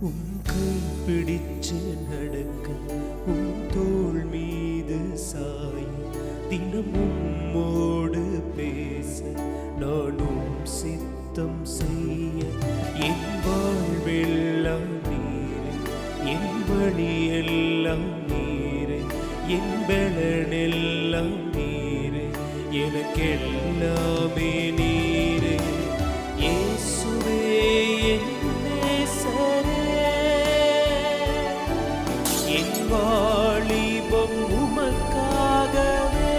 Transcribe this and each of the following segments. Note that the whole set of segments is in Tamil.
உன் கை பிடிச்சு நடக்க உன் தோள் மீது சாய் தினம் உம்மோடு பேச நானும் சித்தம் செய்ய என் வாழ்வெல்லாம் நீரே என் வழியெல்லாம் நீரே என் பலனெல்லாம் நீரே எனக்கெல்லாமே நீரே இயேசுவே என் நேசரே என் வாலிபம் உமக்காகவே.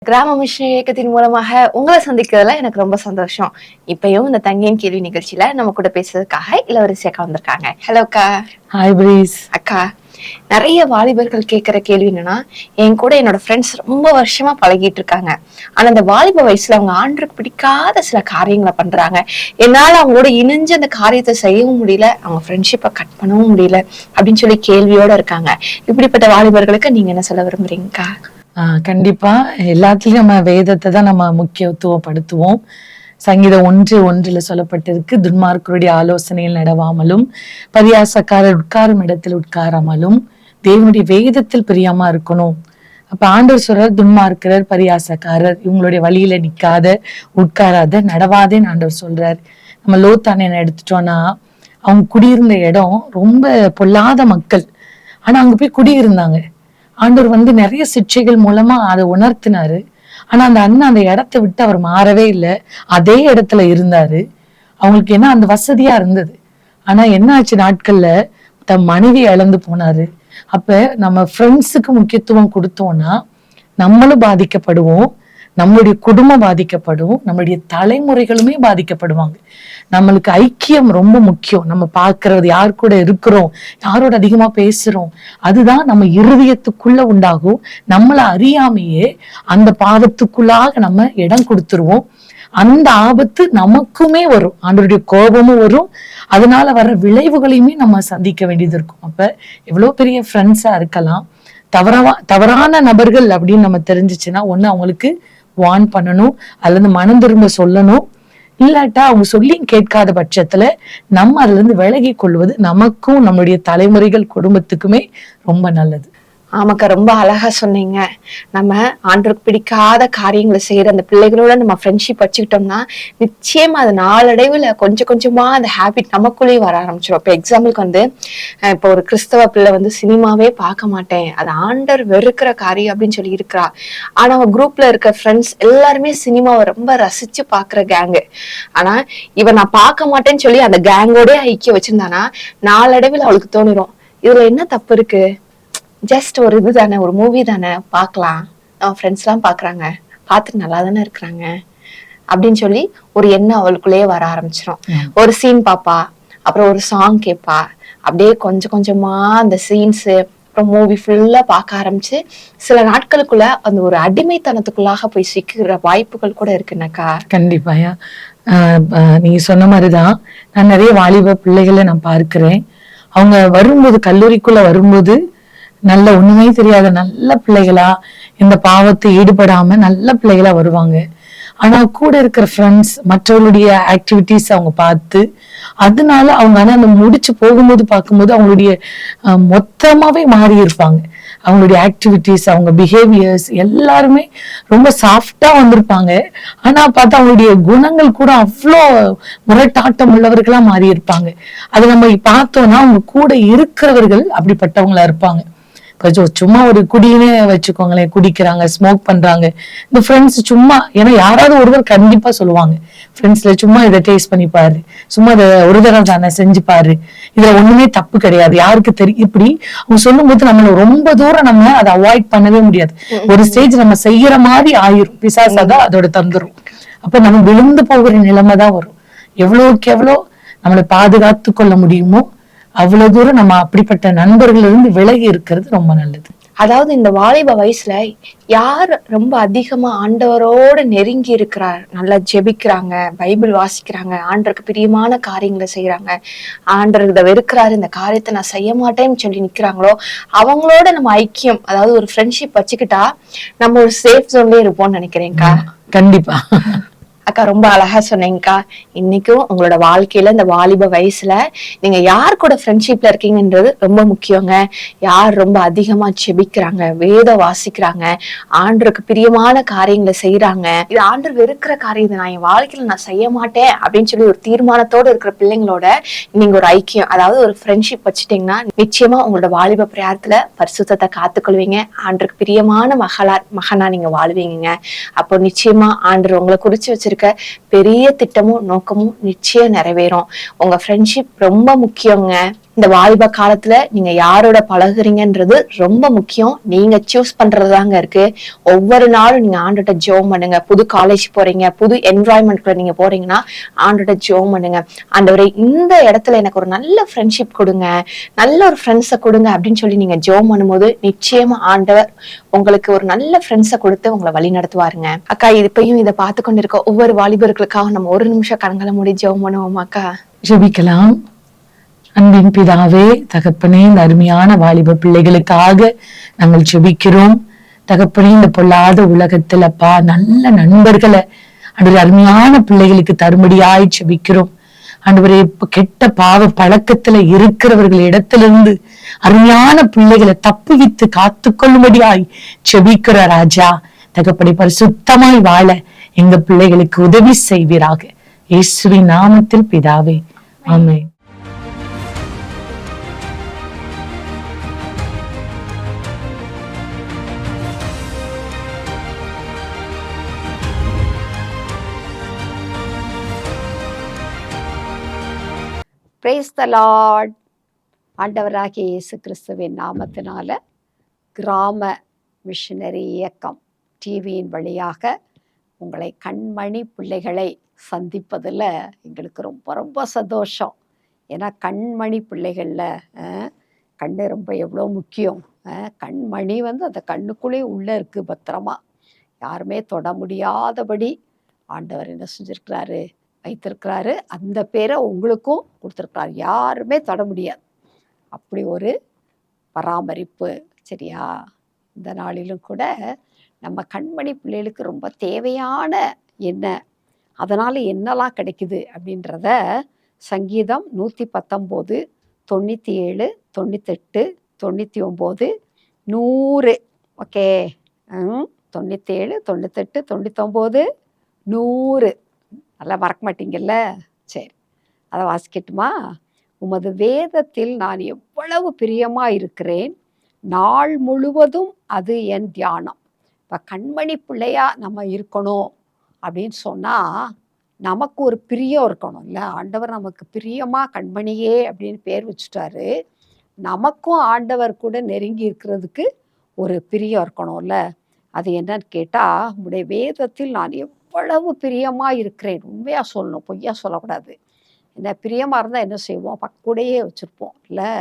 கிராம மிஷன் இயக்கத்தின் மூலமாக உங்களை சந்திக்கிறதுல எனக்கு ரொம்ப சந்தோஷம். இப்பயும் இந்த தங்கையின் கேள்வி நிகழ்ச்சியில நம்ம கூட பேசுறதுக்காக இளவரசி அக்கா வந்திருக்காங்க. ஹலோ அக்கா. Hi breeze. அக்கா, நிறைய வாலிபர்கள் கேட்கிற கேள்வி என்னன்னா, என் கூட என்னோட ஃப்ரெண்ட்ஸ் ரொம்ப வருஷமா பழகிட்டு இருக்காங்க. ஆனா அந்த வாலிப வயசுல அவங்க ஆண்டருக்கு பிடிக்காத சில காரியங்களை பண்றாங்க. என்னால அவங்களோட இணைஞ்சு அந்த காரியத்தை செய்யவும் முடியல, அவங்க ஃப்ரெண்ட்ஷிப்பை கட் பண்ணவும் முடியல அப்படின்னு சொல்லி கேள்வியோட இருக்காங்க. இப்படிப்பட்ட வாலிபர்களுக்கு நீங்க என்ன சொல்ல விரும்புறீங்கக்கா? கண்டிப்பா எல்லாத்துலயும் நம்ம வேதத்தை தான் நம்ம முக்கியத்துவப்படுத்துவோம். சங்கீதம் 1:1 சொல்லப்பட்டிருக்கு, துன்மார்க்கருடைய ஆலோசனையில் நடவாமலும் பரியாசக்காரர் உட்காரும் இடத்தில் உட்காராமலும் தேவனுடைய வேதத்தில் பிரியமா இருக்கணும். அப்ப ஆண்டவர் சொல்றார், துன்மார்க்கரர் பரியாசக்காரர் இவங்களுடைய வழியில நிக்காத உட்காராத நடவாதேன்னு ஆண்டவர் சொல்றாரு. நம்ம லோத்தான எடுத்துட்டோம்னா, அவங்க குடியிருந்த இடம் ரொம்ப பொல்லாத மக்கள். ஆனா அங்க போய் குடியிருந்தாங்க. ஆண்டவர் நிறைய சிக்ஷைகள் மூலமா அதை உணர்த்தினாரு. ஆனா அந்த அண்ணன் அந்த இடத்த விட்டு அவர் மாறவே இல்லை, அதே இடத்துல இருந்தாரு. அவங்களுக்கு அந்த வசதியா இருந்தது. ஆனா என்ன ஆச்சு, நாட்கள்ல தன் மனைவி இழந்து போனாரு. அப்ப நம்ம ஃப்ரெண்ட்ஸுக்கு முக்கியத்துவம் கொடுத்தோம்னா நம்மளும் பாதிக்கப்படுவோம், நம்மளுடைய குடும்பம் பாதிக்கப்படும், நம்மளுடைய தலைமுறைகளுமே பாதிக்கப்படுவாங்க. நம்மளுக்கு ஐக்கியம் ரொம்ப முக்கியம். நம்ம பார்க்கறது, யார் கூட இருக்கிறோம், யாரோட அதிகமா பேசுறோம், அதுதான் நம்ம இருதயத்துக்குள்ள உண்டாகும். நம்மளை அறியாமையே அந்த பாவத்துக்குள்ளாக நம்ம இடம் கொடுத்துருவோம். அந்த ஆபத்து நமக்குமே வரும், ஆண்டவருடைய கோபமும் வரும். அதனால வர்ற விளைவுகளையுமே நம்ம சந்திக்க வேண்டியது இருக்கும். அப்ப எவ்வளவு பெரிய ஃப்ரெண்ட்ஸா இருக்கலாம், தவறான நபர்கள் அப்படின்னு நம்ம தெரிஞ்சிச்சுன்னா, ஒண்ணு அவங்களுக்கு வார்ன் பண்ணணும், அல்லது மனம் திரும்ப சொல்லணும். இல்லாட்டா அவங்க சொல்லி கேட்காத பட்சத்துல நம்ம அதுல இருந்து விலகி கொள்வது நமக்கும் நம்மளுடைய தலைமுறைகள் குடும்பத்துக்குமே ரொம்ப நல்லது. ஆமாக்கா, ரொம்ப அழகா சொன்னீங்க. நம்ம ஆண்டவருக்கு பிடிக்காத காரியங்களை செய்யற அந்த பிள்ளைகளோட நம்ம ஃப்ரெண்ட்ஷிப் வச்சுக்கிட்டோம்னா நிச்சயமா அது நாளடைவுல கொஞ்சம் கொஞ்சமா அந்த ஹேபிட் நமக்குள்ளேயே வர ஆரம்பிச்சிடும். இப்போ எக்ஸாம்பிளுக்கு இப்போ ஒரு கிறிஸ்தவ பிள்ளை சினிமாவே பார்க்க மாட்டேன், அது ஆண்டவர் வெறுக்கிற காரியம் அப்படின்னு சொல்லி இருக்கிறா. ஆனா அவன் குரூப்ல இருக்க ஃப்ரெண்ட்ஸ் எல்லாருமே சினிமாவை ரொம்ப ரசிச்சு பாக்குற கேங்கு. ஆனா இவன் நான் பார்க்க மாட்டேன்னு சொல்லி அந்த கேங்கோட ஐக்கியம் வச்சிருந்தானா நாளடைவில் அவளுக்கு தோணிரும், இதுல என்ன தப்பு இருக்கு, ஜஸ்ட் ஒரு இது தானே, ஒரு மூவி தானே, பார்க்கலாம், அவன் ஃப்ரெண்ட்ஸ் எல்லாம் பாக்குறாங்க, பார்த்துட்டு நல்லா தானே இருக்கிறாங்க அப்படின்னு சொல்லி ஒரு எண்ணம் அவளுக்குள்ளேயே வர ஆரம்பிச்சிடும். ஒரு சீன் பாப்பா, அப்புறம் ஒரு சாங் கேட்பா, அப்படியே கொஞ்சம் கொஞ்சமா அந்த சீன்ஸ் அப்புறம் மூவி ஃபுல்லா பார்க்க ஆரம்பிச்சு சில நாட்களுக்குள்ள அந்த ஒரு அடிமைத்தனத்துக்குள்ளாக போய் சிக்கிற வாய்ப்புகள் கூட இருக்குனாக்கா. கண்டிப்பாயா, நீங்க சொன்ன மாதிரிதான் நான் நிறைய வாலிப பிள்ளைகளை நான் பார்க்கிறேன். அவங்க வரும்போது, கல்லூரிக்குள்ள வரும்போது நல்ல ஒண்ணுமே தெரியாத நல்ல பிள்ளைகளா, இந்த பாவத்தை ஈடுபடாம நல்ல பிள்ளைகளா வருவாங்க. ஆனா கூட இருக்கிற ஃப்ரெண்ட்ஸ் மற்றவர்களுடைய ஆக்டிவிட்டிஸ் அவங்க பார்த்து, அதனால அவங்க அந்த முடிச்சு போகும்போது பார்க்கும்போது அவங்களுடைய மொத்தமாவே மாறி இருப்பாங்க. அவங்களுடைய ஆக்டிவிட்டிஸ், அவங்க பிஹேவியர்ஸ் எல்லாருமே ரொம்ப சாஃப்டா வந்திருப்பாங்க. ஆனா பார்த்தா அவங்களுடைய குணங்கள் கூட அவ்வளோ முரட்டாட்டம் உள்ளவர்களா மாறி இருப்பாங்க. அது நம்ம பார்த்தோம்னா அவங்க கூட இருக்கிறவர்கள் அப்படிப்பட்டவங்களா இருப்பாங்க. சும்மா ஒரு குடியினே வச்சுக்கோங்களேன், குடிக்கிறாங்க, ஸ்மோக் பண்றாங்க. இந்த ஃப்ரெண்ட்ஸ் சும்மா, ஏன்னா யாராவது ஒருவர் கண்டிப்பா சொல்லுவாங்க, ஃப்ரெண்ட்ஸ்ல சும்மா இதை டேஸ்ட் பண்ணி பாரு, சும்மா இதை ஒரு தடவை தானே செஞ்சு பாரு, இதுல ஒண்ணுமே தப்பு கிடையாது, யாருக்கு தெரியும், இப்படி அவங்க சொல்லும் போது நம்மள ரொம்ப தூரம் நம்ம அதை அவாய்ட் பண்ணவே முடியாது. ஒரு ஸ்டேஜ் நம்ம செய்யற மாதிரி ஆயிரும், பிசாசாதான் அதோட தந்துரும். அப்ப நம்ம விழுந்து போகிற நிலைமை தான் வரும். எவ்வளவுக்கு எவ்வளோ நம்மளை பாதுகாத்து கொள்ள முடியுமோ அவ்வளவு தூரம் நம்ம அப்படிப்பட்ட நண்பர்கள் இருந்து விலகி இருக்கிறது ரொம்ப நல்லது. அதாவது இந்த வாலிப வயசுல யார் ரொம்ப அதிகமா ஆண்டவரோடு நெருங்கி இருக்கிறார், நல்லா ஜெபிக்கிறாங்க, பைபிள் வாசிக்கிறாங்க, ஆண்டவருக்கு பிரியமான காரியங்களை செய்யறாங்க, ஆண்டவர் இதை வெறுக்கிறாரு, இந்த காரியத்தை நான் செய்ய மாட்டேன்னு சொல்லி நிக்கிறாங்களோ அவங்களோட நம்ம ஐக்கியம், அதாவது ஒரு ஃப்ரெண்ட்ஷிப் வச்சுக்கிட்டா நம்ம ஒரு சேஃப் ஜோன்லயே இருப்போம்னு நினைக்கிறேன்க்கா. கண்டிப்பா அக்கா ரொம்ப அழகா சொன்னீங்கக்கா. இன்னைக்கும் உங்களோட வாழ்க்கையில இந்த வாலிப வயசுல நீங்க யார் கூட ஃப்ரெண்ட்ஷிப்ல இருக்கீங்கன்றது ரொம்ப முக்கியங்க. யார் ரொம்ப அதிகமா செபிக்கிறாங்க, வேதம் வாசிக்கிறாங்க, ஆண்டருக்கு பிரியமான காரியங்களை செய்யறாங்க, இது ஆண்டர் வெறுக்கிற காரியத்தை நான் என் வாழ்க்கையில நான் செய்ய மாட்டேன் அப்படின்னு சொல்லி ஒரு தீர்மானத்தோடு இருக்கிற பிள்ளைங்களோட நீங்க ஒரு ஐக்கியம், அதாவது ஒரு ஃப்ரெண்ட்ஷிப் வச்சுட்டீங்கன்னா நிச்சயமா உங்களோட வாலிப பிரயாரத்துல பரிசுத்தத்தை காத்துக்கொள்வீங்க, ஆண்டருக்கு பிரியமான மகனா நீங்க வாழ்வீங்க. அப்போ நிச்சயமா ஆண்டர் உங்களை குறிச்சு வச்சிருக்க பெரிய திட்டமும் நோக்கமும் நிச்சயம் நிறைவேறும். உங்க ஃப்ரெண்ட்ஷிப் ரொம்ப முக்கியங்க. இந்த வாலிப காலத்துல நீங்க யாரோட பழகுறீங்கன்றது ரொம்ப முக்கியம். நீங்க சூஸ் பண்றதுதாங்க இருக்கு. ஒவ்வொரு நாளும் நீங்க ஆண்டுகிட்ட ஜெபம் பண்ணுங்க. புது காலேஜ் போறீங்க, புது என்வாயன்மெண்ட்குள்ள நீங்க போறீங்கன்னா ஆண்டுகிட்ட ஜெபம் பண்ணுங்க. ஆண்டவரே இந்த இடத்துல எனக்கு ஒரு நல்ல ஃப்ரெண்ட்ஷிப் கொடுங்க, நல்ல ஒரு ஃப்ரெண்ட்ஸை கொடுங்க அப்படின்னு சொல்லி நீங்க ஜெபம் பண்ணும்போது நிச்சயமா ஆண்டவர் உங்களுக்கு ஒரு நல்ல ஃப்ரெண்ட்ஸை கொடுத்து உங்களை வழி நடத்துவாருங்க. அக்கா இப்பயும் இதை பார்த்து கொண்டு இருக்க ஒவ்வொரு வாலிபர்களுக்காக நம்ம ஒரு நிமிஷம் கண்களை மூடி ஜெபம் பண்ணுவோமா அக்கா? ஜெபிக்கலாம். அன்பின் பிதாவே, தகப்பனே, இந்த அருமையான வாலிப பிள்ளைகளுக்காக நாங்கள் ஜெபிக்கிறோம். தகப்பனே, இந்த பொல்லாத உலகத்துல அப்பா நல்ல நண்பர்களை அன்றைய அருமையான பிள்ளைகளுக்கு தரும்படியாய் ஜெபிக்கிறோம். ஆண்டவரே, கெட்ட பாவ பழக்கத்துல இருக்கிறவர்கள் இடத்திலிருந்து அருமையான பிள்ளைகளை தப்புவித்து காத்துக்கொள்ளும்படியாய் ஜெபிக்கிற ராஜா. தகப்பனே, பரிசுத்தமாய் வாழ எங்க பிள்ளைகளுக்கு உதவி செய்வீராக. இயேசுவின் நாமத்தில் பிதாவே, ஆமென். Praise the Lord. ஆண்டவராகிய இயேசு கிறிஸ்துவின் நாமத்தினால கிராம மிஷனரி இயக்கம் டிவியின் வழியாக உங்களை கண்மணி பிள்ளைகளை சந்திப்பதில் எங்களுக்கு ரொம்ப ரொம்ப சந்தோஷம். ஏன்னா கண்மணி பிள்ளைகளில் கண் ரொம்ப எவ்வளோ முக்கியம். கண்மணி அந்த கண்ணுக்குள்ளே உள்ளே இருக்குது, பத்திரமா யாருமே தொட முடியாதபடி ஆண்டவர் என்ன செஞ்சுருக்கிறாரு, வைத்திருக்கிறாரு. அந்த பேரை உங்களுக்கும் கொடுத்துருக்கிறாரு, யாருமே தொட முடியாது. அப்படி ஒரு பராமரிப்பு. சரியா? இந்த நாளிலும் கூட நம்ம கண்மணி பிள்ளைகளுக்கு ரொம்ப தேவையான என்ன, அதனால் என்னெல்லாம் கிடைக்குது அப்படின்றத சங்கீதம் 119, 97, 98, 99, 100. ஓகே, 97, 98, 99, 100 நல்லா மறக்க மாட்டீங்கல்ல? சரி, அதை வாசிக்கட்டுமா? உமது வேதத்தில் நான் எவ்வளவு பிரியமாக இருக்கிறேன், நாள் முழுவதும் அது என் தியானம். இப்போ கண்மணி பிள்ளையா நம்ம இருக்கணும் அப்படின்னு சொன்னால் நமக்கு ஒரு பிரியம் இருக்கணும் இல்லை? ஆண்டவர் நமக்கு பிரியமாக கண்மணியே அப்படின்னு பேர் வச்சுட்டாரு. நமக்கும் ஆண்டவர் கூட நெருங்கி இருக்கிறதுக்கு ஒரு பிரியம் இருக்கணும்ல. அது என்னன்னு கேட்டால், உங்களுடைய வேதத்தில் நான் எவ்வளவு பிரியமாக இருக்கிறேன். உண்மையாக சொல்லணும், பொய்யா சொல்லக்கூடாது. என்ன பிரியமாக இருந்தால் என்ன செய்வோம், பக்கூடையே வச்சுருப்போம் இல்லை?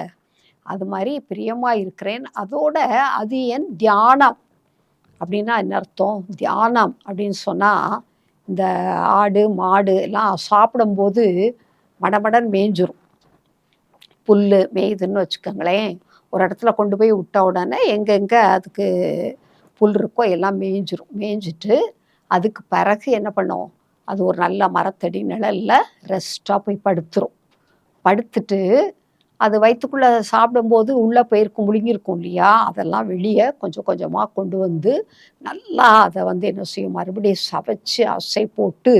அது மாதிரி பிரியமாக இருக்கிறேன். அதோட அது என் தியானம். அப்படின்னா என்ன அர்த்தம்? தியானம் அப்படின்னு சொன்னால், இந்த ஆடு மாடு எல்லாம் சாப்பிடும்போது மடமடன் மேய்ஞ்சிரும். புல் மேய்துன்னு வச்சுக்கோங்களேன். ஒரு இடத்துல கொண்டு போய் விட்ட உடனே எங்கெங்கே அதுக்கு புல் இருக்கோ எல்லாம் மேய்ஞ்சிரும். மேய்ஞ்சிட்டு அதுக்கு பிறகு என்ன பண்ணும், அது ஒரு நல்ல மரத்தடி நிழலில் ரெஸ்ட்டாக போய் படுத்துரும். படுத்துட்டு அது வயிற்றுக்குள்ளே சாப்பிடும்போது உள்ளே போயிருக்கும், முழுங்கியிருக்கும் இல்லையா? அதெல்லாம் வெளியே கொஞ்சம் கொஞ்சமாக கொண்டு வந்து நல்லா அதை என்ன செய்யும், மறுபடியும் சவைச்சு அசை போட்டு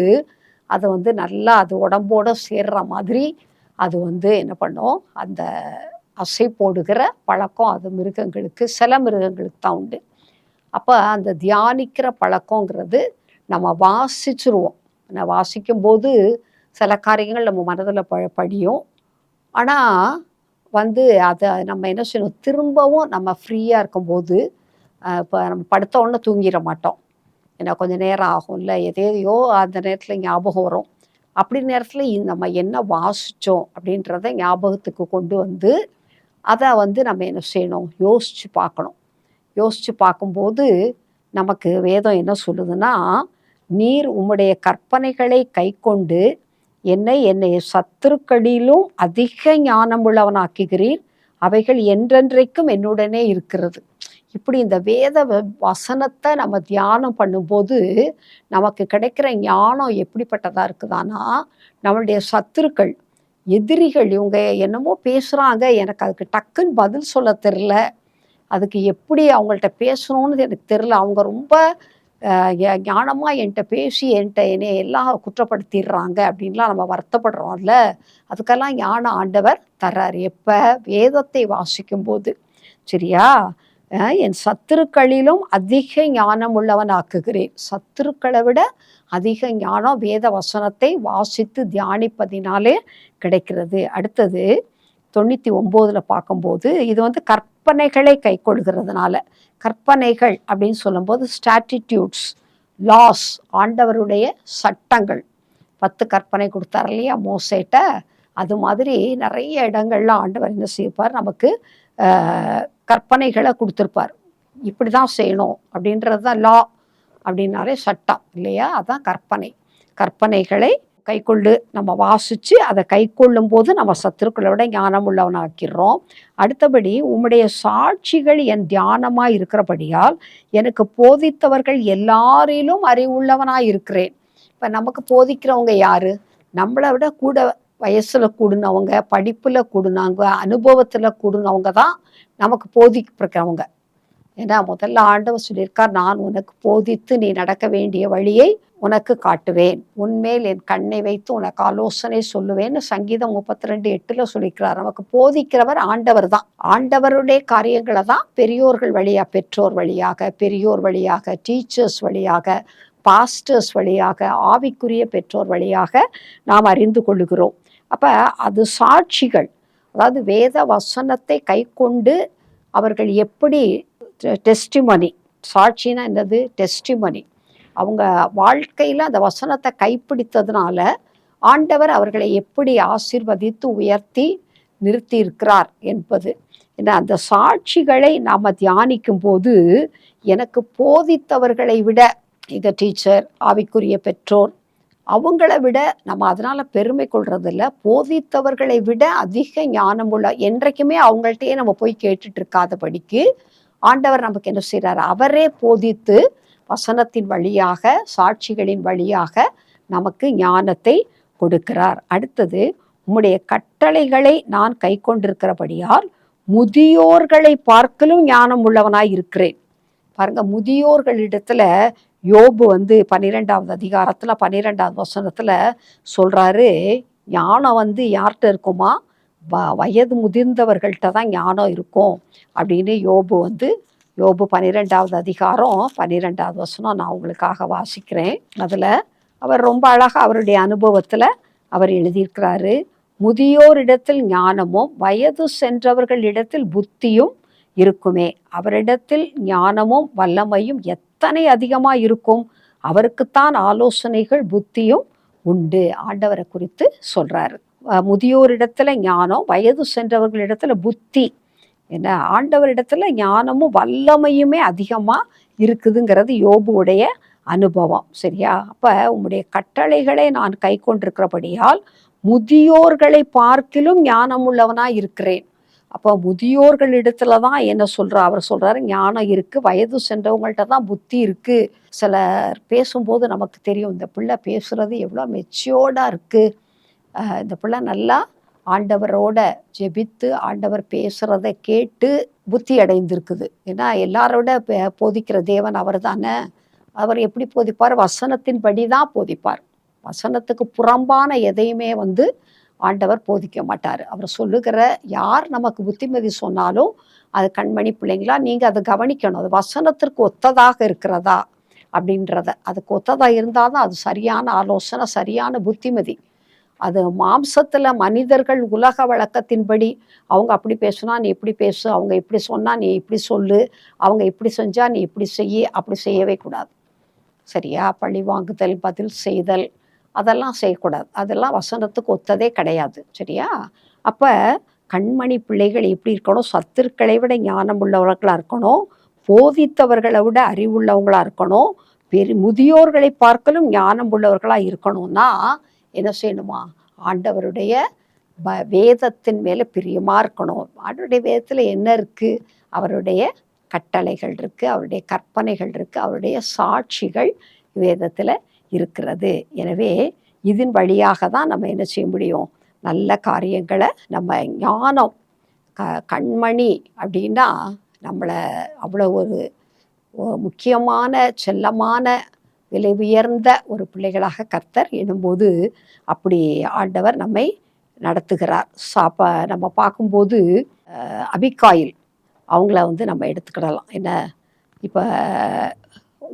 அதை நல்லா அது உடம்போடு சேர்ற மாதிரி அது என்ன பண்ணும், அந்த அசை போடுகிற பழக்கம் அது மிருகங்களுக்கு, சில மிருகங்களுக்கு தான் உண்டு. அப்போ அந்த தியானிக்கிற பழக்கங்கிறது நம்ம வாசிச்சுருவோம். வாசிக்கும்போது சில காரியங்கள் நம்ம மனதில் படியும். ஆனால் அதை நம்ம என்ன செய்யணும், திரும்பவும் நம்ம ஃப்ரீயாக இருக்கும்போது, இப்போ நம்ம படுத்த உடனே தூங்கிட மாட்டோம். ஏன்னா கொஞ்சம் நேரம் ஆகும்ல, எதையோ அந்த நேரத்தில் ஞாபகம் வரும். அப்படி நேரத்தில் நம்ம என்ன வாசித்தோம் அப்படின்றத ஞாபகத்துக்கு கொண்டு வந்து அதை நம்ம என்ன செய்யணும், யோசித்து பார்க்கணும். யோசித்து பார்க்கும்போது நமக்கு வேதம் என்ன சொல்லுதுன்னா, நீர் உம்முடைய கற்பனைகளை கைக்கொண்டு என்னை சத்துருக்களிலும் அதிக ஞானமுள்ளவனாக்குகிறீர், அவைகள் என்றென்றைக்கும் என்னுடனே இருக்கிறது. இப்படி இந்த வேத வசனத்தை நம்ம தியானம் பண்ணும்போது நமக்கு கிடைக்கிற ஞானம் எப்படிப்பட்டதாக இருக்குதானா, நம்மளுடைய சத்துருக்கள், எதிரிகள், இவங்க என்னமோ பேசுகிறாங்க, எனக்கு அதுக்கு டக்குன்னு பதில் சொல்ல தெரில, அதுக்கு எப்படி அவங்கள்ட்ட பேசணும்னு எனக்கு தெரில, அவங்க ரொம்ப ஞானமாக என்கிட்ட பேசி என்னை எல்லாம் குற்றப்படுத்திடுறாங்க அப்படின்லாம் நம்ம வருத்தப்படுறோம்ல. அதுக்கெல்லாம் ஞானம் ஆண்டவர் தர்றார். எப்போ? வேதத்தை வாசிக்கும்போது. சரியா? என் சத்துருக்களிலும் அதிக ஞானம் உள்ளவன் ஆக்குகிறேன். சத்துருக்களை விட அதிக ஞானம் வேத வசனத்தை வாசித்து தியானிப்பதினாலே கிடைக்கிறது. அடுத்தது 99 பார்க்கும்போது இது கற்பனைகளை கை கொள்கிறதுனால. கற்பனைகள் அப்படின்னு சொல்லும்போது ஸ்டாட்டிடியூட்ஸ், லாஸ், ஆண்டவருடைய சட்டங்கள். 10 கற்பனை கொடுத்தார் இல்லையா மோசேட்ட, அது மாதிரி நிறைய இடங்கள்ல ஆண்டவர் என்ன செய்வார், நமக்கு கற்பனைகளை கொடுத்துருப்பார். இப்படி தான் செய்யணும் அப்படின்றது தான் லா. அப்படின்னாலே சட்டம் இல்லையா, அதான் கற்பனை. கற்பனைகளை கைக்கொண்டு நம்ம வாசித்து அதை கை கொள்ளும் போது நம்ம சத்துருக்களை விட ஞானம் உள்ளவனாக்கிறோம். அடுத்தபடி உம்முடைய சாட்சிகள் என் தியானமாக இருக்கிறபடியால் எனக்கு போதித்தவர்கள் எல்லாரிலும் அறிவுள்ளவனாக இருக்கிறேன். இப்போ நமக்கு போதிக்கிறவங்க யாரு? நம்மளை விட கூட வயசில் கூடுனவங்க, படிப்பில் கூடுனவங்க, அனுபவத்தில் கூடுனவங்க தான் நமக்கு போதிக்கிறவங்க. ஏன்னா முதல்ல ஆண்டவர் சொல்லியிருக்கார், நான் உனக்கு போதித்து நீ நடக்க வேண்டிய வழியை உனக்கு காட்டுவேன், உன்மேல் என் கண்ணை வைத்து உனக்கு ஆலோசனை சொல்லுவேன்னு சங்கீதம் 32:8 சொல்லியிருக்கிறார். நமக்கு போதிக்கிறவர் ஆண்டவர் தான். ஆண்டவருடைய காரியங்களை தான் பெரியோர்கள் வழியாக, பெற்றோர் வழியாக, பெரியோர் வழியாக, டீச்சர்ஸ் வழியாக, பாஸ்டர்ஸ் வழியாக, ஆவிக்குரிய பெற்றோர் வழியாக நாம் அறிந்து கொள்ளுகிறோம். அப்போ அது சாட்சிகள். அதாவது வேத வசனத்தை கை கொண்டு அவர்கள் எப்படி டெஸ்டிமனி, சாட்சினா என்னது? டெஸ்டிமனி. அவங்க வாழ்க்கையில் அந்த வசனத்தை கைப்பிடித்ததுனால ஆண்டவர் அவர்களை எப்படி ஆசீர்வதித்து உயர்த்தி நிறுத்தி இருக்கிறார் என்பது. ஏன்னா அந்த சாட்சிகளை நாம் தியானிக்கும் போது எனக்கு போதித்தவர்களை விட, எங்கள் டீச்சர், ஆவிக்குரிய பெற்றோர், அவங்கள விட நம்ம அதனால் பெருமை கொள்றதில்ல, போதித்தவர்களை விட அதிக ஞானமுள்ள, என்றைக்குமே அவங்கள்ட்டையே நம்ம போய் கேட்டுட்டு இருக்காதபடிக்கு ஆண்டவர் நமக்கு என்ன செய்கிறார், அவரே போதித்து வசனத்தின் வழியாக, சாட்சிகளின் வழியாக நமக்கு ஞானத்தை கொடுக்கிறார். அடுத்தது, உம்முடைய கட்டளைகளை நான் கை கொண்டிருக்கிறபடியால் முதியோர்களை பார்க்கலும் ஞானம் உள்ளவனாய் இருக்கிறேன். பாருங்க, முதியோர்களிடத்துல யோபு 12வது அதிகாரத்தில் 12வது வசனத்தில் சொல்கிறாரு, ஞானம் யார்கிட்ட இருக்குமா, வயது முதிர்ந்தவர்கள்ட்ட தான் ஞானம் இருக்கும் அப்படின்னு. யோபு 12வது அதிகாரம் 12வது வசனம் நான் உங்களுக்காக வாசிக்கிறேன். அதில் அவர் ரொம்ப அழகாக அவருடைய அனுபவத்தில் அவர் எழுதியிருக்கிறாரு, முதியோரிடத்தில் ஞானமும் வயது சென்றவர்களிடத்தில் புத்தியும் இருக்குமே, அவரிடத்தில் ஞானமும் வல்லமையும் எத்தனை அதிகமாக இருக்கும், அவருக்குத்தான் ஆலோசனைகள் புத்தியும் உண்டு. ஆண்டவரை குறித்து சொல்கிறாரு. முதியோரிடத்துல ஞானம், வயது சென்றவர்களிடத்துல புத்தி. என்ன, ஆண்டவரிடத்துல ஞானமும் வல்லமையுமே அதிகமாக இருக்குதுங்கிறது யோபுடைய அனுபவம். சரியா? அப்போ உம்முடைய கட்டளைகளை நான் கை கொண்டிருக்கிறபடியால் முதியோர்களை பார்க்கிலும் ஞானம் உள்ளவனாக இருக்கிறேன். அப்போ முதியோர்களிடத்துல தான் என்ன சொல்கிறார், அவர் சொல்கிறாரு ஞானம் இருக்குது, வயது சென்றவங்கள்ட்ட தான் புத்தி இருக்குது. சிலர் பேசும்போது நமக்கு தெரியும், இந்த பிள்ளை பேசுகிறது எவ்வளோ மெச்சியோர்டாக இருக்குது, இந்த பிள்ளை நல்லா ஆண்டவரோட ஜெபித்து ஆண்டவர் பேசுகிறத கேட்டு புத்தி அடைந்திருக்குது. ஏன்னா எல்லாரோட போதிக்கிற தேவன் அவர் தானே. அவர் எப்படி போதிப்பார்? வசனத்தின்படி தான் போதிப்பார். வசனத்துக்கு புறம்பான எதையுமே ஆண்டவர் போதிக்க மாட்டார். அவர் சொல்லுகிற யார் நமக்கு புத்திமதி சொன்னாலும் அது கண்மணி பிள்ளைங்களா நீங்கள் அதை கவனிக்கணும், அது வசனத்திற்கு ஒத்ததாக இருக்கிறதா அப்படின்றத. அதுக்கு ஒத்ததாக இருந்தால் தான் அது சரியான ஆலோசனை, சரியான புத்திமதி. அது மாம்சத்தில் மனிதர்கள் உலக வழக்கத்தின்படி அவங்க அப்படி பேசுனா நீ இப்படி பேசு, அவங்க இப்படி சொன்னால் நீ இப்படி சொல்லு, அவங்க இப்படி செஞ்சால் நீ இப்படி செய்ய, அப்படி செய்யவே கூடாது. சரியா? பழி வாங்குதல், பதில் செய்தல், அதெல்லாம் செய்யக்கூடாது. அதெல்லாம் வசனத்துக்கு ஒத்ததே கிடையாது. சரியா? அப்போ கண்மணி பிள்ளைகள் எப்படி இருக்கணும், சத்துருக்களை விட ஞானம் உள்ளவர்களாக இருக்கணும், போதித்தவர்களை விட அறிவுள்ளவங்களா இருக்கணும், முதியோர்களை பார்க்கலும் ஞானம் உள்ளவர்களா இருக்கணும்னா என்ன செய்யணுமா? ஆண்டவருடைய வேதத்தின் மேலே பிரியமா இருக்கணும். ஆண்டவருடைய வேதத்தில் என்ன இருக்கு? அவருடைய கட்டளைகள் இருக்கு, அவருடைய கற்பனைகள் இருக்கு, அவருடைய சாட்சிகள் வேதத்தில் இருக்கிறது. எனவே இதன் வழியாக தான் நம்ம என்ன செய்ய முடியும்? நல்ல காரியங்களை நம்ம ஞானம் கண்மணி அப்படின்னா நம்மளை அவ்வளோ ஒரு முக்கியமான செல்லமான விலை உயர்ந்த ஒரு பிள்ளைகளாக கர்த்தர் எனும்போது அப்படி ஆண்டவர் நம்மை நடத்துகிறார். நம்ம பார்க்கும்போது அபிகாயில் அவங்கள வந்து நம்ம எடுத்துக்கிடலாம். என்ன இப்போ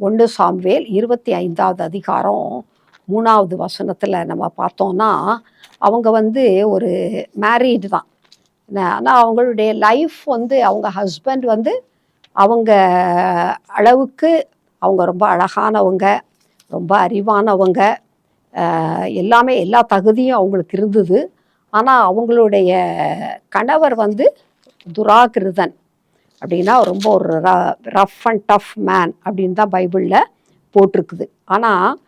1 சாமுவேல் 25வது அதிகாரம் 3வது வசனத்தில் நம்ம பார்த்தோம்னா அவங்க வந்து ஒரு மேரீடு தான். ஆனால் அவங்களுடைய லைஃப் வந்து அவங்க ஹஸ்பண்ட் வந்து அவங்க அளவுக்கு அவங்க ரொம்ப அழகானவங்க, ரொம்ப அறிவானவங்க, எல்லாமே எல்லா தகுதியும் அவங்களுக்கு இருந்தது. ஆனால் அவங்களுடைய கணவர் வந்து துராகிருதன் அப்படின்னா ரொம்ப ஒரு ரஃப் அண்ட் டஃப் மேன் அப்படின்னு தான் பைபிளில் போட்டிருக்குது. ஆனால்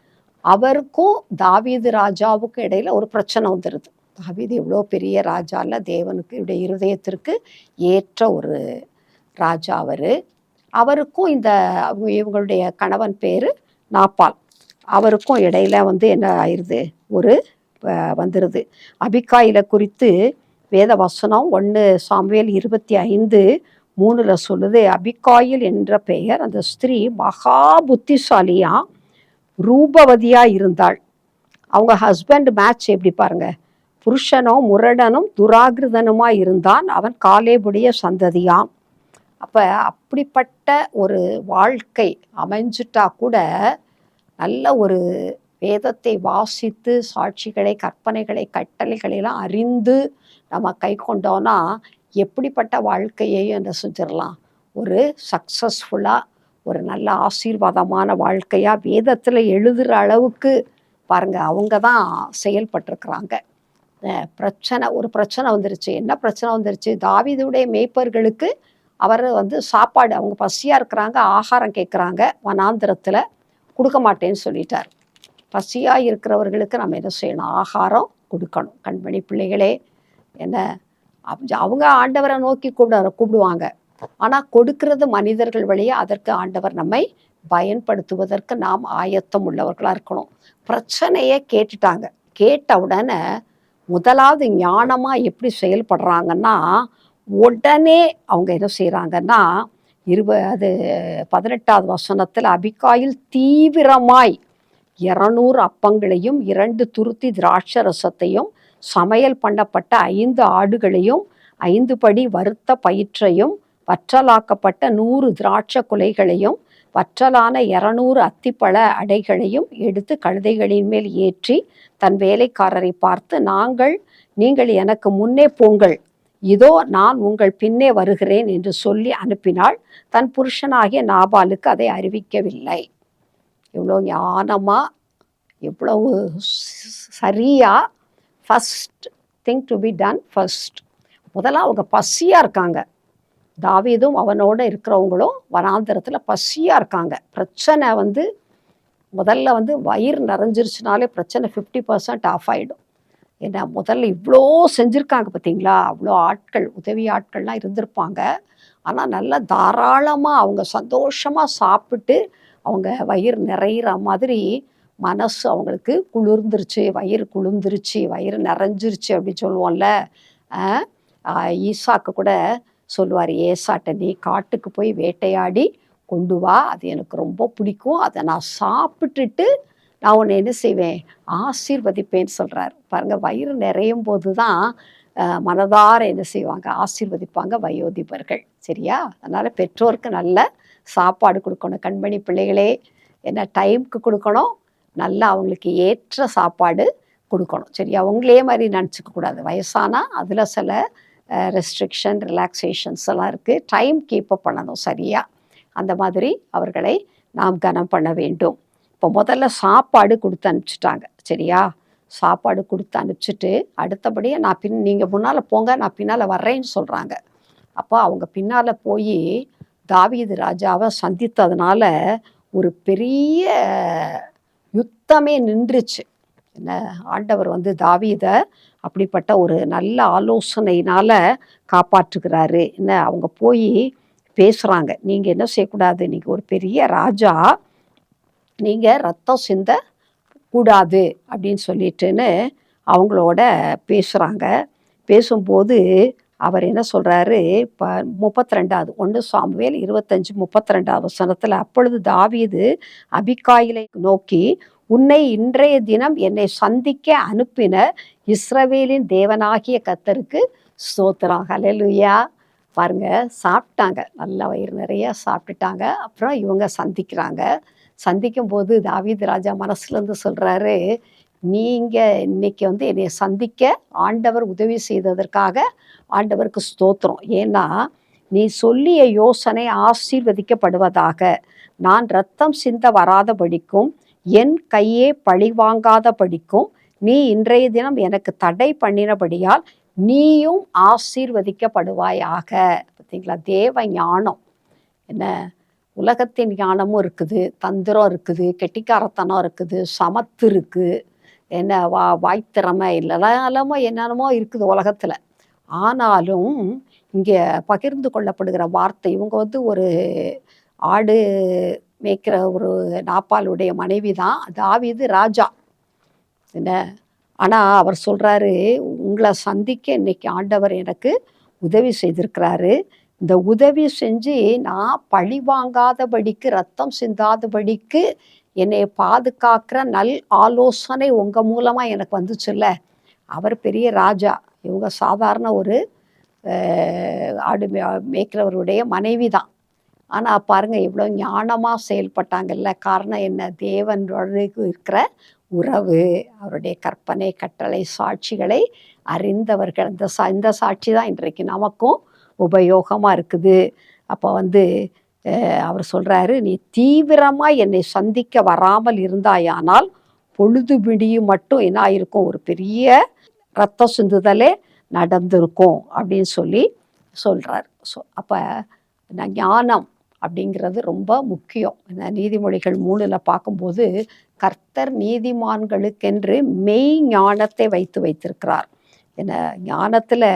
அவருக்கும் தாவீது ராஜாவுக்கும் இடையில் ஒரு பிரச்சனை வந்துடுது. தாவீது எவ்வளோ பெரிய ராஜா இல்லை, தேவனுக்கு இருதயத்திற்கு ஏற்ற ஒரு ராஜா அவருக்கும் இவங்களுடைய கணவன் பேர் நாப்பால், அவருக்கும் இடையில வந்து என்ன ஆயிடுது? ஒரு வந்துடுது. அபிகாயில குறித்து வேத வசனம் 1 சாமுவேல் 25:3 சொல்லுது. அபிகாயில் என்ற பெயர் அந்த ஸ்திரீ மகா புத்திசாலியா ரூபவதியா இருந்தாள். அவங்க ஹஸ்பண்ட் மேட்ச் எப்படி பாருங்க, புருஷனும் முரடனும் துராகிருதனுமா இருந்தான், அவன் காலேபுடைய சந்ததியாம். அப்போ அப்படிப்பட்ட ஒரு வாழ்க்கை அமைஞ்சிட்டா கூட நல்ல ஒரு வேதத்தை வாசித்து சாட்சிகளை கற்பனைகளை கட்டளைகளெல்லாம் அறிந்து நம்ம கை கொண்டோன்னா எப்படிப்பட்ட வாழ்க்கையையும் என்ன செஞ்சிடலாம்? ஒரு சக்ஸஸ்ஃபுல்லாக ஒரு நல்ல ஆசீர்வாதமான வாழ்க்கையாக வேதத்தில் எழுதுகிற அளவுக்கு பாருங்கள் அவங்க தான் செயல்பட்டிருக்கிறாங்க. ஒரு பிரச்சனை வந்துருச்சு. என்ன பிரச்சனை வந்துருச்சு? தாவீதுடைய மேய்ப்பர்களுக்கு அவர் வந்து சாப்பாடு, அவங்க பசியாக இருக்கிறாங்க, ஆகாரம் கேட்குறாங்க, வனாந்திரத்தில் கொடுக்க மாட்டேன்னு சொல்லிட்டார். பசியாக இருக்கிறவர்களுக்கு நம்ம என்ன செய்யணும்? ஆகாரம் கொடுக்கணும். கண்மணி பிள்ளைகளே, என்ன அவங்க ஆண்டவரை நோக்கி கூப்பிடுவாங்க, ஆனால் கொடுக்கறது மனிதர்கள் வழியே. அதற்கு ஆண்டவர் நம்மை பயன்படுத்துவதற்கு நாம் ஆயத்தம் உள்ளவர்களாக இருக்கணும். பிரச்சனையை கேட்டுட்டாங்க. கேட்ட உடனே முதலாவது ஞானமாக எப்படி செயல்படுறாங்கன்னா, உடனே அவங்க என்ன செய்கிறாங்கன்னா 18வது வசனத்தில் அபிகாயில் தீவிரமாய் 200 அப்பங்களையும் 2 துருத்தி திராட்சை ரசத்தையும் சமையல் பண்ணப்பட்ட 5 ஆடுகளையும் 5 படி வறுத்த பயிற்றையும் வற்றலாக்கப்பட்ட 100 திராட்சை குலைகளையும் வற்றலான 200 அத்திப்பழ அடைகளையும் எடுத்து கழுதைகளின் மேல் ஏற்றி தன் வேலைக்காரரை பார்த்து, நீங்கள் எனக்கு முன்னே போங்கள், இதோ நான் உங்கள் பின்னே வருகிறேன் என்று சொல்லி அனுப்பினாள். தன் புருஷனாகிய நாபாலுக்கு அதை அறிவிக்கவில்லை. எவ்வளோ ஞானமாக, எவ்வளவு சரியா first thing to be done first. முதல்ல அவங்க பசியாக இருக்காங்க. தாவீதும் அவனோடு இருக்கிறவங்களும் வனாந்திரத்தில் பசியாக இருக்காங்க. பிரச்சனை வந்து முதல்ல வந்து வயிறு நிறைஞ்சிருச்சுனாலே பிரச்சனை 50% ஆஃப் ஆகிடும். ஏன்னா முதல்ல இவ்வளோ செஞ்சுருக்காங்க பார்த்தீங்களா, அவ்வளோ ஆட்கள், உதவி ஆட்கள்லாம் இருந்திருப்பாங்க. ஆனால் நல்லா தாராளமாக அவங்க சந்தோஷமாக சாப்பிட்டு அவங்க வயிறு நிறையிற மாதிரி மனசு அவங்களுக்கு குளிர்ந்துருச்சு, வயிறு குளிர்ந்துருச்சு, வயிறு நிறைஞ்சிருச்சு அப்படின்னு சொல்லுவோம்ல. ஈசாக்கு கூட சொல்லுவார், ஏசாட்ட நீ காட்டுக்கு போய் வேட்டையாடி கொண்டு வா, அது எனக்கு ரொம்ப பிடிக்கும், அதை நான் சாப்பிட்டுட்டு நான் உன்னை என்ன செய்வேன்? ஆசீர்வதிப்பேன்னு சொல்கிறார். பாருங்கள், வயிறு நிறையும் போது தான் மனதார என்ன செய்வாங்க? ஆசீர்வதிப்பாங்க வயோதிபர்கள். சரியா? அதனால் பெற்றோருக்கு நல்ல சாப்பாடு கொடுக்கணும். கண்மணி பிள்ளைகளே, என்ன டைமுக்கு கொடுக்கணும், நல்லா அவங்களுக்கு ஏற்ற சாப்பாடு கொடுக்கணும். சரியா? அவங்களே மாதிரி நினச்சிக்க கூடாது. வயசானால் அதில் சில ரெஸ்ட்ரிக்ஷன் ரிலாக்ஸேஷன்ஸ் எல்லாம் இருக்குது. டைம் கீப்பப் பண்ணணும் சரியா. அந்த மாதிரி அவர்களை நாம் கனம் பண்ண வேண்டும். இப்போ முதல்ல சாப்பாடு கொடுத்து அனுப்பிச்சிட்டாங்க. சரியா? சாப்பாடு கொடுத்து அனுப்பிச்சிட்டு அடுத்தபடியாக நீங்கள் முன்னால் போங்க, நான் பின்னால் வர்றேன்னு சொல்கிறாங்க. அப்போ அவங்க பின்னால் போய் தாவீது ராஜாவை சந்தித்ததுனால ஒரு பெரிய யுத்தமே நின்றுச்சு. என்ன, ஆண்டவர் வந்து தாவீதை அப்படிப்பட்ட ஒரு நல்ல ஆலோசனையினால காப்பாற்றுகிறாரு. என்ன, அவங்க போய் பேசுகிறாங்க, நீங்கள் என்ன செய்யக்கூடாது, நீங்கள் ஒரு பெரிய ராஜா, நீங்கள் ரத்தம் சிந்த கூடாது அப்படின்னு சொல்லிட்டுன்னு அவங்களோட பேசுகிறாங்க. பேசும்போது அவர் என்ன சொல்கிறாரு, இப்போ 32வது 1 சாமுவேல் 25:32 வசனத்தில், அப்பொழுது தாவீது அபிகாயிலை நோக்கி, உன்னை இன்றைய தினம் என்னை சந்திக்க அனுப்பின இஸ்ரவேலின் தேவனாகிய கர்த்தருக்கு ஸ்தோத்திரம். ஹல்லேலூயா. பாருங்க, சாப்பிட்டாங்க, நல்லா வயிறு நிறைய சாப்பிட்டுட்டாங்க. அப்புறம் இவங்க சந்திக்கிறாங்க. சந்திக்கும் போது தாவீது ராஜா மனசுலேருந்து சொல்கிறாரு, நீங்கள் இன்னைக்கு வந்து என்னை சந்திக்க ஆண்டவர் உதவி செய்ததற்காக ஆண்டவருக்கு ஸ்தோத்திரம். ஏன்னா நீ சொல்லிய யோசனை ஆசீர்வதிக்கப்படுவதாக. நான் இரத்தம் சிந்த வராதபடிக்கும் என் கையே பழி வாங்காதபடிக்கும் நீ இன்றைய தினம் எனக்கு தடை பண்ணினபடியால் நீயும் ஆசீர்வதிக்கப்படுவாயாக. பார்த்தீங்களா, தேவ ஞானம். என்ன, உலகத்தின் ஞானமும் இருக்குது, தந்திரம் இருக்குது, கெட்டிக்காரத்தனம் இருக்குது, சமத்து இருக்குது, என்ன வாய்த்திறமை இல்லைனாலுமோ என்னென்னமோ இருக்குது உலகத்தில். ஆனாலும் இங்கே பகிர்ந்து கொள்ளப்படுகிற வார்த்தை, இவங்க வந்து ஒரு ஆடு மேய்க்கிற ஒரு நாப்பாளுடைய மனைவி தான் தாவீது ராஜா. என்ன, ஆனால் அவர் சொல்கிறாரு, உங்களை சந்திக்க இன்னைக்கு ஆண்டவர் எனக்கு உதவி செய்திருக்கிறாரு. இந்த உதவி செஞ்சு நான் பழி வாங்காதபடிக்கு, ரத்தம் சிந்தாதபடிக்கு என்னை பாதுகாக்கிற நல் ஆலோசனை உங்கள் மூலமாக எனக்கு வந்துச்சுல்ல. அவர் பெரிய ராஜா, இவங்க சாதாரண ஒரு ஆடு மேய்க்கிறவருடைய மனைவி தான். ஆனால் பாருங்கள், இவ்வளோ ஞானமாக செயல்பட்டாங்கல்ல. காரணம் என்ன, தேவனோடு இருக்கிற உறவு, அவருடைய கற்பனை கட்டளை சாட்சிகளை அறிந்தவர்கள். இந்த சாட்சி தான் இன்றைக்கு நமக்கும் உபயோகமாக இருக்குது. அப்போ வந்து அவர் சொல்கிறாரு, நீ தீவிரமாக என்னை சந்திக்க வராமல் இருந்தாயானால் பொழுது விடியும் மட்டும் என்ன ஆயிருக்கும், ஒரு பெரிய ரத்த சிந்துதலே நடந்திருக்கும் அப்படின்னு சொல்லி சொல்கிறார். அப்போ ஞானம் அப்படிங்கிறது ரொம்ப முக்கியம். நீதிமொழிகள் 3ல் பார்க்கும்போது, கர்த்தர் நீதிமான்களுக்கென்று மெய் ஞானத்தை வைத்திருக்கிறார். என்ன, ஞானத்தில்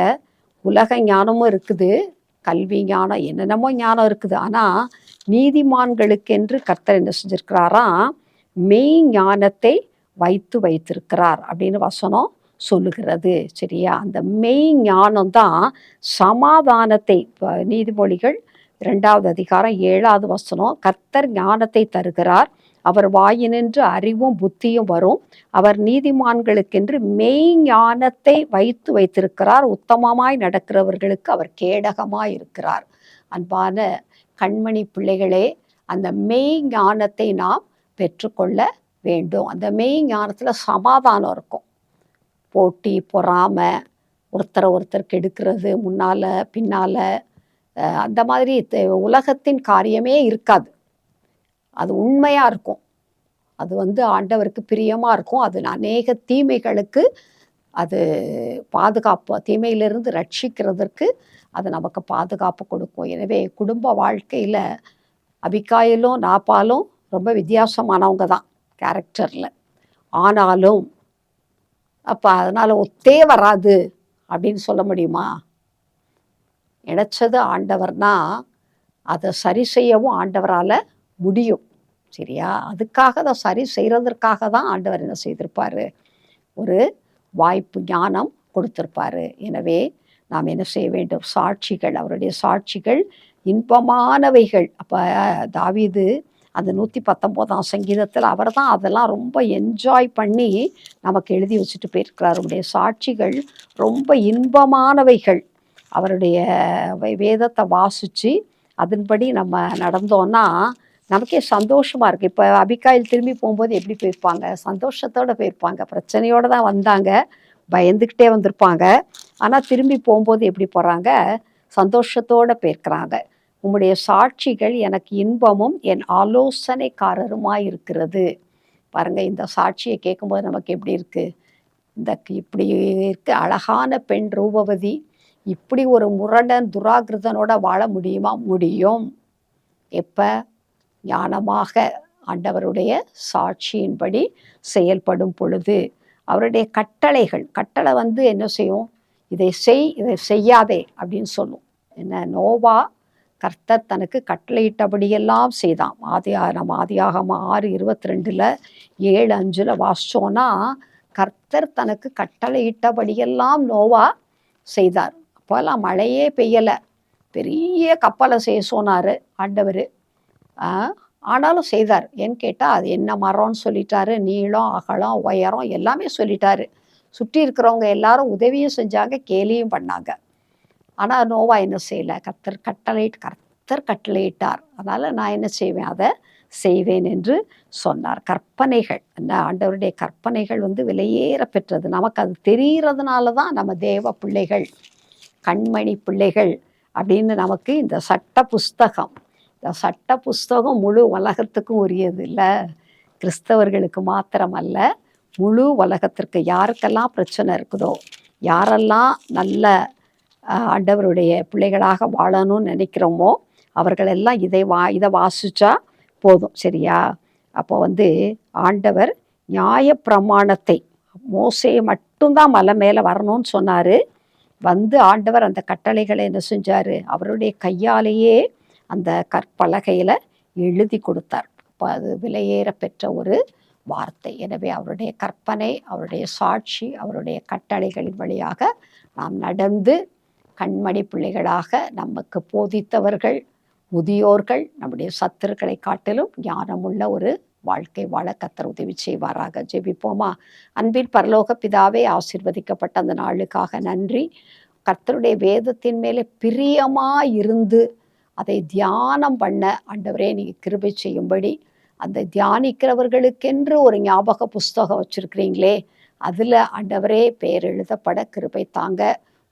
உலக ஞானமும் இருக்குது, கல்வி ஞானம், என்னென்னமோ ஞானம் இருக்குது. ஆனால் நீதிமான்களுக்கென்று கர்த்தர் என்ன செஞ்சிருக்கிறாராம், மெய் ஞானத்தை வைத்திருக்கிறார் அப்படின்னு வசனம் சொல்லுகிறது. சரியா, அந்த மெய் ஞானம் தான் சமாதானத்தை. நீதிமொழிகள் 2வது அதிகாரம் 7வது வசனம், கர்த்தர் ஞானத்தை தருகிறார், அவர் வாயினின்று அறிவும் புத்தியும் வரும், அவர் நீதிமான்களுக்கென்று மெய் ஞானத்தை வைத்திருக்கிறார், உத்தமமாய் நடக்கிறவர்களுக்கு அவர் கேடகமாய் இருக்கிறார். அன்பான கண்மணி பிள்ளைகளே, அந்த மெய் ஞானத்தை நாம் பெற்றுக்கொள்ள வேண்டும். அந்த மெய் ஞானத்தில் சமாதானம் இருக்கும். போட்டி பொறாமை, ஒருத்தர் கெடுக்கிறது, முன்னால் பின்னால், அந்த மாதிரி உலகத்தின் காரியமே இருக்காது. அது உண்மையாக இருக்கும். அது வந்து ஆண்டவருக்கு பிரியமாக இருக்கும். அது அநேக தீமைகளுக்கு அது பாதுகாப்பு, தீமையிலிருந்து ரட்சிக்கிறதற்கு அது நமக்கு பாதுகாப்பு கொடுக்கும். எனவே குடும்ப வாழ்க்கையில் அபிகாயிலும் நாப்பாலும் ரொம்ப வித்தியாசமானவங்க தான் கேரக்டரில். ஆனாலும் அப்போ அதனால் ஒத்தே வராது அப்படின்னு சொல்ல முடியுமா? இணைச்சது ஆண்டவர்னா அதை சரி செய்யவும் ஆண்டவரால் முடியும். சரியா, அதுக்காக தான், சரி செய்கிறதற்காக தான் ஆண்டவர் என்ன செய்திருப்பார், ஒரு வாய்ப்பு ஞானம் கொடுத்திருப்பார். எனவே நாம் என்ன செய்ய வேண்டும், சாட்சிகள், அவருடைய சாட்சிகள் இன்பமானவைகள். அப்போ தாவீது அந்த 119ஆம் சங்கீதத்தில் அவர் தான் அதெல்லாம் ரொம்ப என்ஜாய் பண்ணி நமக்கு எழுதி வச்சுட்டு போயிருக்கிறார். அவருடைய சாட்சிகள் ரொம்ப இன்பமானவைகள். அவருடைய வேதத்தை வாசித்து அதன்படி நம்ம நடந்தோன்னா நமக்கே சந்தோஷமாக இருக்குது. இப்போ அபிகாயில் திரும்பி போகும்போது எப்படி போயிருப்பாங்க, சந்தோஷத்தோடு போயிருப்பாங்க. பிரச்சனையோடு தான் வந்தாங்க, பயந்துக்கிட்டே வந்திருப்பாங்க. ஆனால் திரும்பி போகும்போது எப்படி போகிறாங்க, சந்தோஷத்தோடு போயிருக்கிறாங்க. உம்முடைய சாட்சிகள் எனக்கு இன்பமும் என் ஆலோசனைக்காரருமாய் இருக்கிறது. பாருங்கள், இந்த சாட்சியை கேட்கும்போது நமக்கு எப்படி இருக்குது, இப்படி இருக்கு அழகான பெண் ரூபவதி இப்படி ஒரு முரடன் துராகிருதனோட வாழ முடியுமா? முடியும். எப்போ ஞானமாக ஆண்டவருடைய சாட்சியின்படி செயல்படும் பொழுது, அவருடைய கட்டளை என்ன செய்யும், இதை செய் இதை செய்யாதே அப்படின்னு சொல்லும். என்ன, நோவா கர்த்தர் தனக்கு கட்டளையிட்டபடியெல்லாம் செய்தான். ஆதியாகமம் 6:22 7:5 வாசிச்சோன்னா, கர்த்தர் தனக்கு கட்டளையிட்டபடியெல்லாம் நோவா செய்தார். அப்போல்லாம் மழையே பெய்யலை, பெரிய கப்பலை செய்ய சொன்னார் ஆண்டவர். ஆனாலும் செய்தார். ஏன்னு கேட்டால் அது என்ன மரம்னு சொல்லிட்டாரு, நீளம் அகலம் உயரம் எல்லாமே சொல்லிட்டாரு. சுற்றி இருக்கிறவங்க எல்லாரும் உதவியும் செஞ்சாங்க, கேலியும் பண்ணாங்க. ஆனால் நோவா என்ன செய்யலை, கர்த்தர் கட்டளையிட்டார், அதனால் நான் என்ன செய்வேன், அதை செய்வேன் என்று சொன்னார். கற்பனைகள் என்ன, ஆண்டவருடைய கற்பனைகள் விலையேற பெற்றது. நமக்கு அது தெரிகிறதுனால தான் நம்ம தேவ பிள்ளைகள், கண்மணி பிள்ளைகள் அப்படின்னு நமக்கு இந்த சட்ட புஸ்தகம் முழு உலகத்துக்கும் உரியது இல்லை, கிறிஸ்தவர்களுக்கு மாத்திரமல்ல, முழு உலகத்திற்கு. யாருக்கெல்லாம் பிரச்சனை இருக்குதோ, யாரெல்லாம் நல்ல ஆண்டவருடைய பிள்ளைகளாக வாழணும்னு நினைக்கிறோமோ, அவர்களெல்லாம் இதை வாசிச்சா போதும். சரியா? அப்போ ஆண்டவர் நியாயப்பிரமாணத்தை, மோசேயை மட்டும்தான் மலை மேலே வரணும்னு சொன்னார். ஆண்டவர் அந்த கட்டளைகளை என்ன செஞ்சார், அவருடைய கையாலேயே அந்த கற்பலகையில் எழுதி கொடுத்தார். அப்போ அது விலையேற பெற்ற ஒரு வார்த்தை. எனவே அவருடைய கற்பனை, அவருடைய சாட்சி, அவருடைய கட்டளைகளின் வழியாக நாம் நடந்து கண்மணி பிள்ளைகளாக நமக்கு போதித்தவர்கள், முதியோர்கள், நம்முடைய சத்துருக்களை காட்டிலும் ஞானமுள்ள ஒரு வாழ்க்கை வாழ கர்த்தர் உதவி செய்வாராக. ஜெபிப்போமா. அன்பின் பரலோக பிதாவே, ஆசீர்வதிக்கப்பட்ட அந்த நாளுக்காக நன்றி. கர்த்தருடைய வேதத்தின் மேலே பிரியமாக இருந்து அதை தியானம் பண்ண ஆண்டவரே நீங்கள் கிருபை செய்யும்படி, அந்த தியானிக்கிறவர்களுக்கென்று ஒரு ஞாபக புஸ்தகம் வச்சுருக்கிறீங்களே, அதில் ஆண்டவரே பெயர் எழுதப்பட கிருபை தாங்க.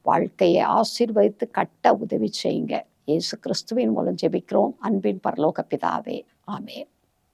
வாழ்க்கையை ஆசீர்வதித்து கட்ட உதவி செய்யுங்க. இயேசு கிறிஸ்துவின் மூலம் ஜெபிக்கிறோம் அன்பின் பரலோக பிதாவே, ஆமென்.